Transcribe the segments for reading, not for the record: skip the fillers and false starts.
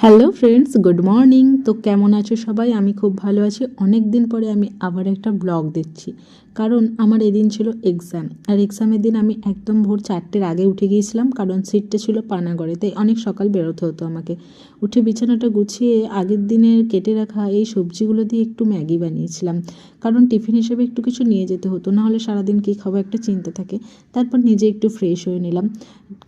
Hello friends, good morning. তো কেমন আছো সবাই? আমি খুব ভালো আছি। অনেক দিন পরে আমি আবার একটা ব্লগ দিচ্ছি, কারণ আমার এদিন ছিল এক্সাম। আর এক্সামের দিন আমি একদম ভোর 4টের আগে উঠে গিয়েছিলাম, কারণ সিটটা ছিল পানাগড়ে, তাই অনেক সকাল বেরোতে হতো আমাকে। উঠে বিছানাটা গুছিয়ে আগের দিনের কেটে রাখা এই সবজিগুলো দিয়ে একটু ম্যাগি বানিয়েছিলাম, কারণ টিফিন হিসেবে একটু কিছু নিয়ে যেতে হতো, নাহলে সারাদিন কী খাবো একটা চিন্তা থাকে। তারপর নিজে একটু ফ্রেশ হয়ে নিলাম,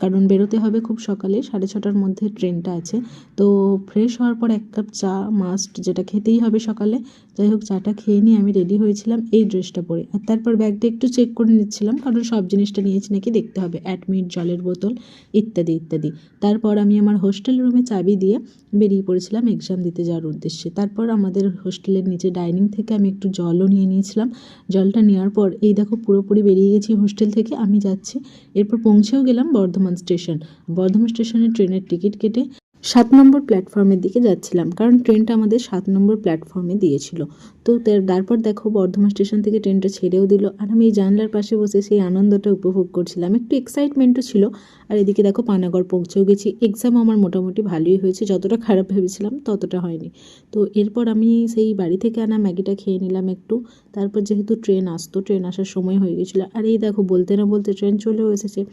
কারণ বেরোতে হবে খুব সকালে, 6:30টার মধ্যে ট্রেনটা আছে। তো ফ্রেশ হওয়ার পর এক কাপ চা মাস্ট, যেটা খেতেই হবে সকালে। যাই হোক, চাটা খেয়ে নিয়ে আমি রেডি হয়েছিলাম এই ড্রেসটা পরে। আর তারপর ব্যাগটা একটু চেক করে নিচ্ছিলাম, কারণ সব জিনিসটা নিয়েছি নাকি দেখতে হবে, অ্যাডমিট, জলের বোতল ইত্যাদি ইত্যাদি। তারপর আমি আমার হোস্টেল রুমে চাবি দিয়ে বেরিয়ে পড়েছিলাম এক্সাম দিতে যাওয়ার উদ্দেশ্যে। তারপর আমাদের হোস্টেলের নিচে ডাইনিং থেকে আমি একটু জলও নিয়ে নিয়েছিলাম। জলটা নেওয়ার পর এই দেখো পুরোপুরি বেরিয়ে গেছি হোস্টেল থেকে, আমি যাচ্ছি। এরপর পৌঁছেও গেলাম বর্ধমান স্টেশন। বর্ধমান স্টেশনে ট্রেনের টিকিট কেটে 7 নম্বর প্ল্যাটফর্মের দিকে যাচ্ছিলাম, কারণ ট্রেনটা আমাদের 7 নম্বর প্ল্যাটফর্মে দিয়েছিল। তো তারপর দেখো বর্ধমান স্টেশন থেকে ট্রেনটা ছেড়েও দিল, আর আমি এই জানলার পাশে বসে সেই আনন্দটা উপভোগ করছিলাম। একটু এক্সাইটমেন্টও ছিল। আর এদিকে দেখো পানাগড় পৌঁছেও গেছি। এক্সাম আমার মোটামুটি ভালোই হয়েছে, যতটা খারাপ ভেবেছিলাম ততটা হয়নি। তো এরপর আমি সেই বাড়ি থেকে আনা ম্যাগিটা খেয়ে নিলাম একটু। তারপর যেহেতু ট্রেন আসতো, ট্রেন আসার সময় হয়ে গেছিলো, আর এই দেখো বলতে না বলতে ট্রেন চলেও এসেছে।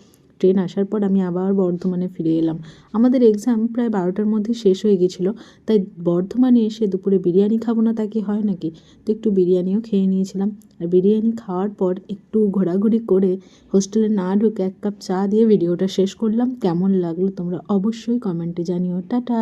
ট্রেন আসার পর আমি আবার বর্ধমানে ফিরে এলাম। আমাদের এক্সাম প্রায় 12টার মধ্যে শেষ হয়ে গেছিলো, তাই বর্ধমানে এসে দুপুরে বিরিয়ানি খাবো না তা কি হয় নাকি? তো একটু বিরিয়ানিও খেয়ে নিয়েছিলাম। আর বিরিয়ানি খাওয়ার পর একটু ঘোরাঘুরি করে হোস্টেলে না ঢুকে 1 কাপ চা দিয়ে ভিডিওটা শেষ করলাম। কেমন লাগলো তোমরা অবশ্যই কমেন্টে জানিও। টাটা।